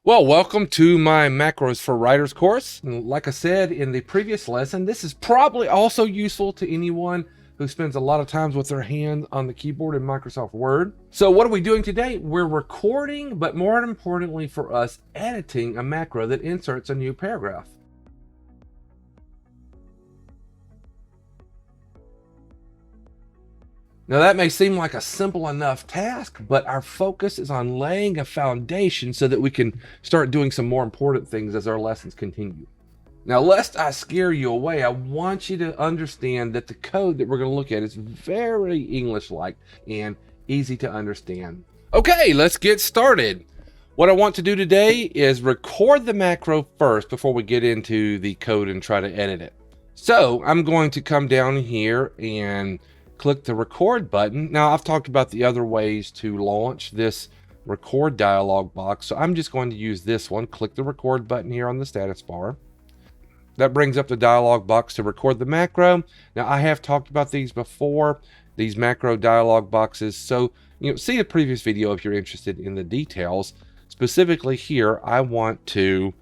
Well, welcome to my Macros for Writers course. And like I said in the previous lesson, this is probably also useful to anyone who spends a lot of times with their hand on the keyboard in Microsoft Word. So what are we doing today? We're recording, but more importantly for us, editing a macro that inserts a new paragraph. Now that may seem like a simple enough task, but our focus is on laying a foundation so that we can start doing some more important things as our lessons continue. Now, lest I scare you away, I want you to understand that the code that we're going to look at is very English-like and easy to understand. Okay, let's get started. What I want to do today is record the macro first before we get into the code and try to edit it. So I'm going to come down here and click the record button. Now, I've talked about the other ways to launch this record dialog box, so I'm just going to use this one. Click the record button here on the status bar. That brings up the dialog box to record the macro. Now, I have talked about these before, these macro dialog boxes. So, see a previous video if you're interested in the details. Specifically here, I want to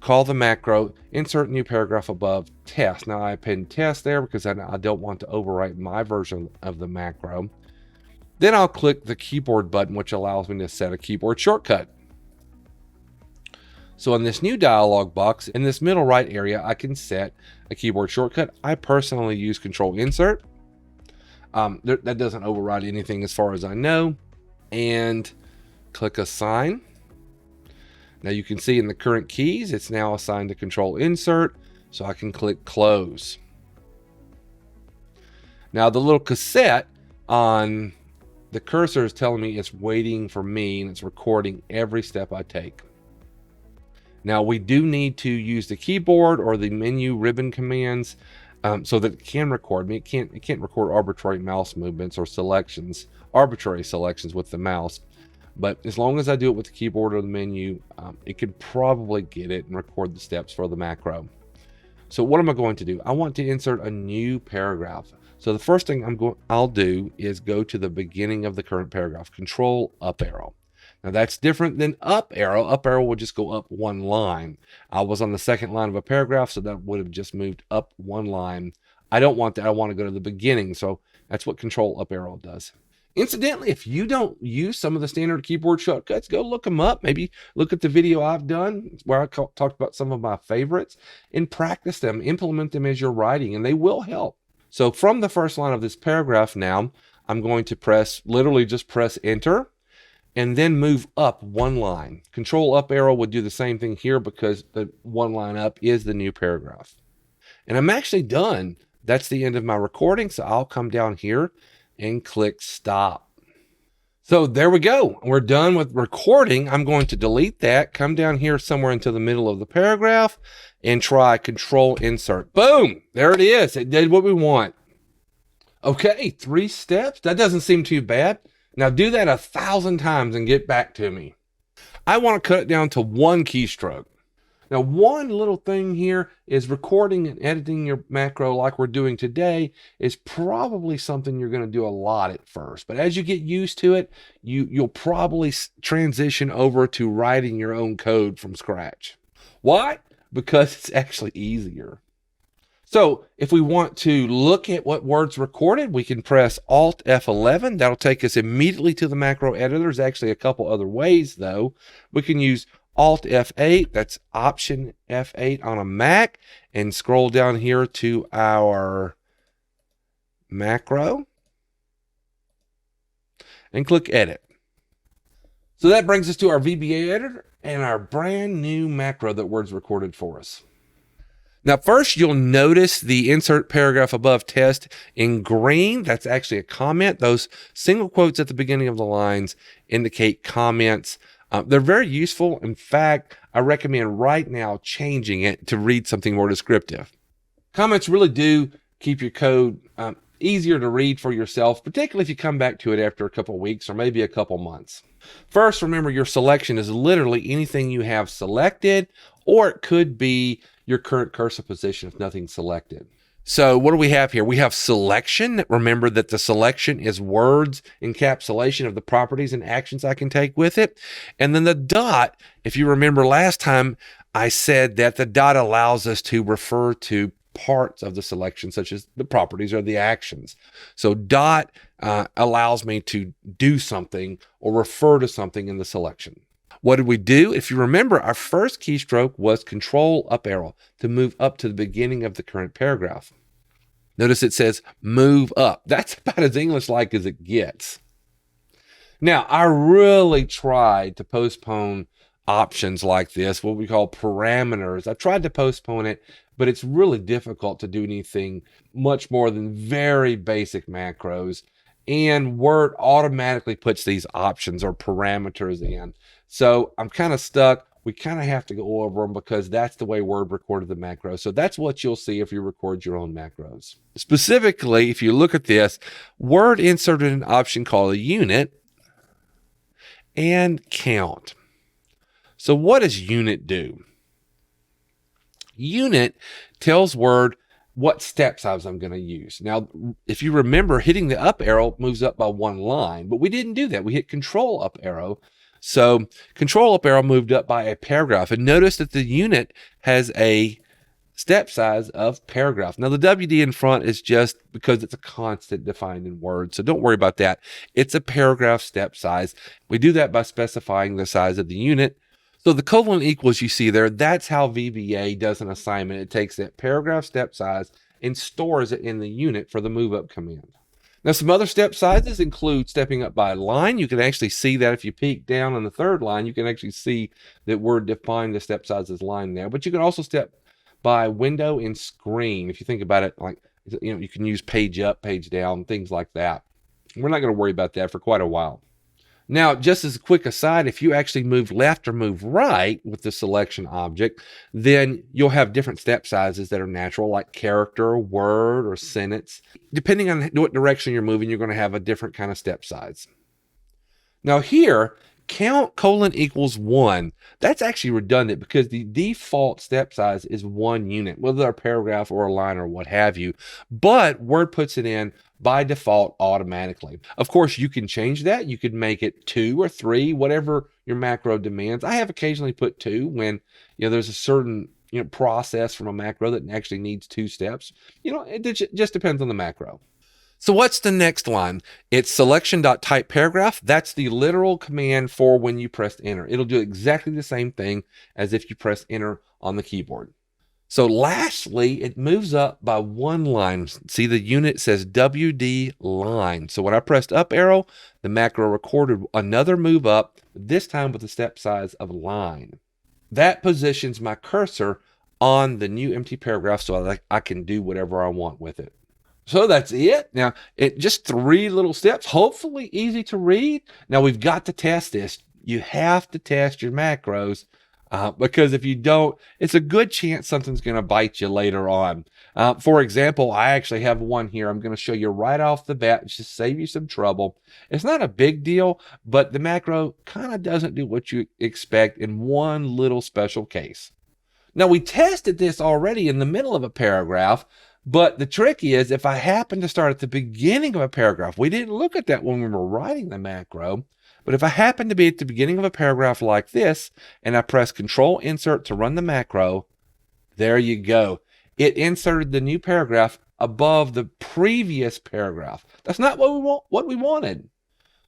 call the macro, insert new paragraph above, test. Now, I pinned test there because I don't want to overwrite my version of the macro. Then I'll click the keyboard button, which allows me to set a keyboard shortcut. So in this new dialog box, in this middle right area, I can set a keyboard shortcut. I personally use Control Insert. That doesn't override anything as far as I know. And click Assign. Now you can see in the current keys, it's now assigned to Control Insert. So I can click Close. Now the little cassette on the cursor is telling me it's waiting for me and it's recording every step I take. Now we do need to use the keyboard or the menu ribbon commands so that it can record me. It can't record arbitrary mouse movements or arbitrary selections with the mouse. But as long as I do it with the keyboard or the menu, it could probably get it and record the steps for the macro. So what am I going to do? I want to insert a new paragraph. So the first thing I'll do is go to the beginning of the current paragraph, Control up arrow. Now that's different than up arrow. Up arrow will just go up one line. I was on the second line of a paragraph, so that would have just moved up one line. I don't want that. I want to go to the beginning. So that's what Control up arrow does. Incidentally, if you don't use some of the standard keyboard shortcuts, go look them up. Maybe look at the video I've done where I talked about some of my favorites and practice them, implement them as you're writing, and they will help. So from the first line of this paragraph now, I'm going to literally just press enter and then move up one line. Control up arrow would do the same thing here because the one line up is the new paragraph. And I'm actually done. That's the end of my recording. So I'll come down here and click stop. So there we go. We're done with recording. I'm going to delete that, come down here somewhere into the middle of the paragraph and try Control Insert. Boom, there it is. It did what we want. Okay, 3 steps. That doesn't seem too bad. Now do that 1,000 times and get back to me. I want to cut it down to 1 keystroke. Now, one little thing here is recording and editing your macro like we're doing today is probably something you're going to do a lot at first. But as you get used to it, you'll probably transition over to writing your own code from scratch. Why? Because it's actually easier. So if we want to look at what words recorded, we can press Alt F11. That'll take us immediately to the macro editor. There's actually a couple other ways, though. We can use Alt F8, that's Option F8 on a Mac, and scroll down here to our macro and click Edit. So that brings us to our VBA editor and our brand new macro that Word's recorded for us. Now, first, you'll notice the insert paragraph above test in green. That's actually a comment. Those single quotes at the beginning of the lines indicate comments. They're very useful. In fact, I recommend right now changing it to read something more descriptive. Comments really do keep your code easier to read for yourself, particularly if you come back to it after a couple of weeks or maybe a couple months. First, remember your selection is literally anything you have selected, or it could be your current cursor position if nothing's selected. So what do we have here? We have selection. Remember that the selection is words encapsulation of the properties and actions I can take with it. And then the dot, if you remember last time, I said that the dot allows us to refer to parts of the selection, such as the properties or the actions. So dot allows me to do something or refer to something in the selection. What did we do? If you remember, our first keystroke was Control up arrow to move up to the beginning of the current paragraph. Notice it says move up. That's about as English-like as it gets. Now, I really tried to postpone options like this, what we call parameters. I tried to postpone it, but it's really difficult to do anything much more than very basic macros. And Word automatically puts these options or parameters in. So I'm kind of stuck. We kind of have to go over them because that's the way Word recorded the macros. So that's what you'll see if you record your own macros. Specifically, if you look at this, Word inserted an option called a unit and count. So what does unit do? Unit tells Word what step size I'm going to use. Now, if you remember, hitting the up arrow moves up by one line, but we didn't do that. We hit Control up arrow. So Control up arrow moved up by a paragraph. And notice that the unit has a step size of paragraph. Now, the WD in front is just because it's a constant defined in Word. So don't worry about that. It's a paragraph step size. We do that by specifying the size of the unit. So the colon equals you see there, that's how VBA does an assignment. It takes that paragraph step size and stores it in the unit for the move up command. Now, some other step sizes include stepping up by line. You can actually see that if you peek down on the third line, you can actually see that Word defined the step size as line there. But you can also step by window and screen. If you think about it, like, you can use page up, page down, things like that. We're not going to worry about that for quite a while. Now, just as a quick aside, if you actually move left or move right with the selection object, then you'll have different step sizes that are natural, like character, word, or sentence. Depending on what direction you're moving, you're going to have a different kind of step size. Now here, count colon equals 1. That's actually redundant because the default step size is 1 unit, whether a paragraph or a line or what have you. But Word puts it in by default automatically. Of course, you can change that. You could make it 2 or 3, whatever your macro demands. I have occasionally put 2 when there's a certain process from a macro that actually needs 2 steps. It just depends on the macro. So what's the next line? It's selection.type paragraph. That's the literal command for when you press enter. It'll do exactly the same thing as if you press enter on the keyboard. So lastly, it moves up by 1 line. See, the unit says WD line. So when I pressed up arrow, the macro recorded another move up, this time with a step size of line. That positions my cursor on the new empty paragraph so that I can do whatever I want with it. So that's it. Now, it just 3 little steps, hopefully easy to read. Now, we've got to test this. You have to test your macros because if you don't, it's a good chance something's going to bite you later on. For example, I actually have one here. I'm going to show you right off the bat, just save you some trouble. It's not a big deal, but the macro kind of doesn't do what you expect in one little special case. Now, we tested this already in the middle of a paragraph, but the trick is if I happen to start at the beginning of a paragraph, we didn't look at that when we were writing the macro, but if I happen to be at the beginning of a paragraph like this, and I press Control Insert to run the macro, there you go. It inserted the new paragraph above the previous paragraph. That's not what we wanted.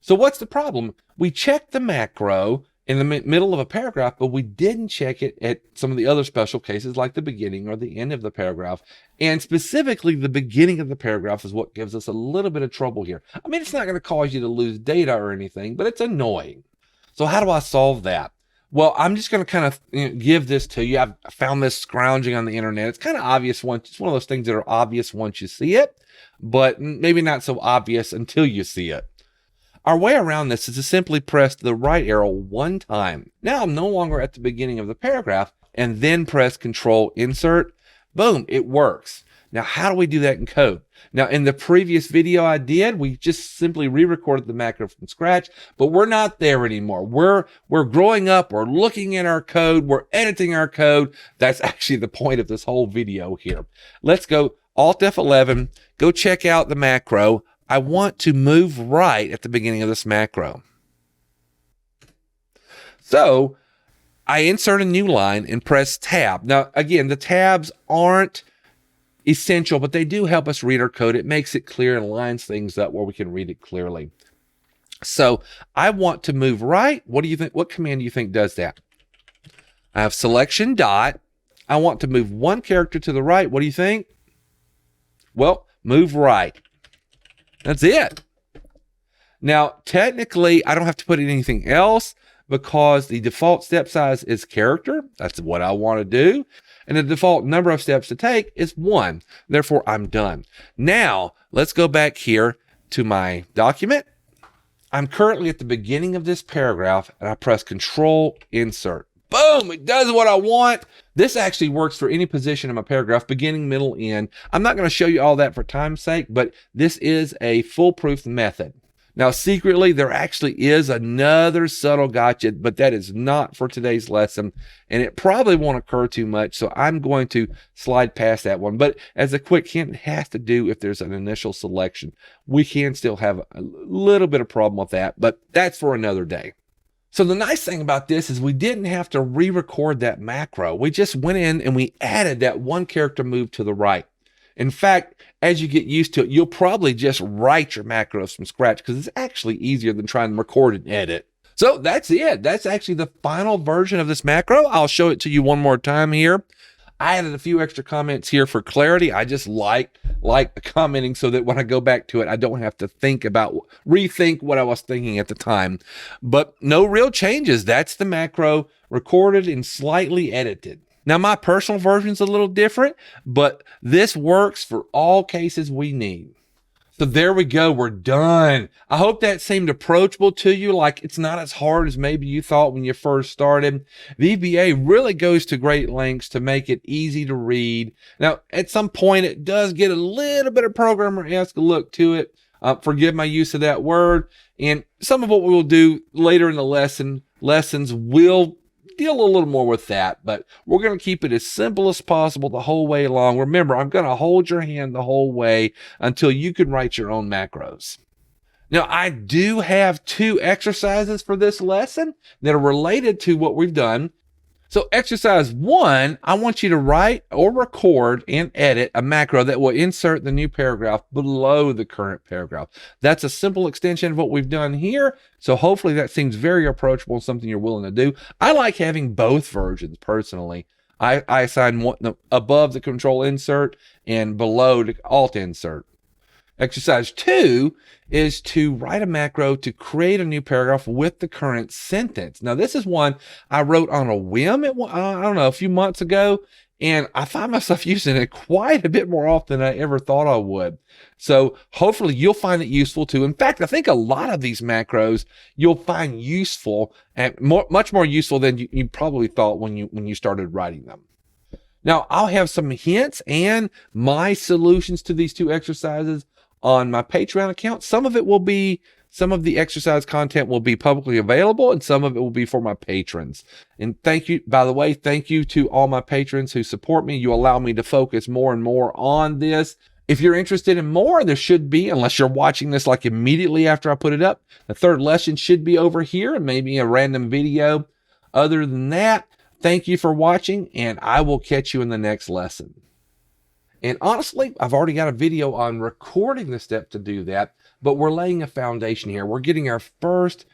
So what's the problem? We checked the macro in the middle of a paragraph, but we didn't check it at some of the other special cases like the beginning or the end of the paragraph. And specifically, the beginning of the paragraph is what gives us a little bit of trouble here. I mean, it's not going to cause you to lose data or anything, but it's annoying. So how do I solve that? Well, I'm just going to kind of give this to you. I've found this scrounging on the internet. It's kind of obvious once. It's one of those things that are obvious once you see it, but maybe not so obvious until you see it. Our way around this is to simply press the right arrow 1 time. Now I'm no longer at the beginning of the paragraph, and then press Control Insert. Boom, it works. Now, how do we do that in code? Now, in the previous video I did, we just simply re-recorded the macro from scratch, but we're not there anymore. We're growing up, we're looking at our code, we're editing our code. That's actually the point of this whole video here. Let's go Alt F11, go check out the macro. I want to move right at the beginning of this macro. So I insert a new line and press tab. Now, again, the tabs aren't essential, but they do help us read our code. It makes it clear and lines things up where we can read it clearly. So I want to move right. What do you think? What command do you think does that? I have selection dot. I want to move one character to the right. What do you think? Well, move right. That's it. Now, technically, I don't have to put in anything else because the default step size is character. That's what I want to do. And the default number of steps to take is 1. Therefore, I'm done. Now, let's go back here to my document. I'm currently at the beginning of this paragraph, and I press Control Insert. Boom, it does what I want. This actually works for any position in my paragraph, beginning, middle, end. I'm not going to show you all that for time's sake, but this is a foolproof method. Now, secretly, there actually is another subtle gotcha, but that is not for today's lesson, and it probably won't occur too much, so I'm going to slide past that one. But as a quick hint, it has to do if there's an initial selection. We can still have a little bit of problem with that, but that's for another day. So the nice thing about this is we didn't have to re-record that macro. We just went in and we added that one character move to the right. In fact, as you get used to it, you'll probably just write your macros from scratch because it's actually easier than trying to record and edit. So that's it. That's actually the final version of this macro. I'll show it to you one more time here. I added a few extra comments here for clarity. I just like commenting so that when I go back to it, I don't have to rethink what I was thinking at the time. But no real changes. That's the macro recorded and slightly edited. Now, my personal version is a little different, but this works for all cases we need. So there we go. We're done. I hope that seemed approachable to you, like it's not as hard as maybe you thought when you first started. VBA really goes to great lengths to make it easy to read. Now, at some point, it does get a little bit of programmer-esque look to it. Forgive my use of that word. And some of what we will do later in the lessons will deal a little more with that, but we're going to keep it as simple as possible the whole way along. Remember, I'm going to hold your hand the whole way until you can write your own macros. Now, I do have 2 exercises for this lesson that are related to what we've done. So exercise 1, I want you to write or record and edit a macro that will insert the new paragraph below the current paragraph. That's a simple extension of what we've done here. So hopefully that seems very approachable and something you're willing to do. I like having both versions personally. I assign one above the Control Insert and below the Alt Insert. Exercise 2 is to write a macro to create a new paragraph with the current sentence. Now, this is one I wrote on a whim, I don't know, a few months ago, and I find myself using it quite a bit more often than I ever thought I would. So hopefully you'll find it useful too. In fact, I think a lot of these macros you'll find useful and much more useful than you probably thought when you started writing them. Now, I'll have some hints and my solutions to these 2 exercises on my Patreon account. Some of the exercise content will be publicly available and some of it will be for my patrons. And thank you, by the way, thank you to all my patrons who support me. You allow me to focus more and more on this. If you're interested in more, there should be, unless you're watching this like immediately after I put it up, the 3rd lesson should be over here and maybe a random video. Other than that, thank you for watching and I will catch you in the next lesson. And honestly, I've already got a video on recording the step to do that, but we're laying a foundation here. We're getting our first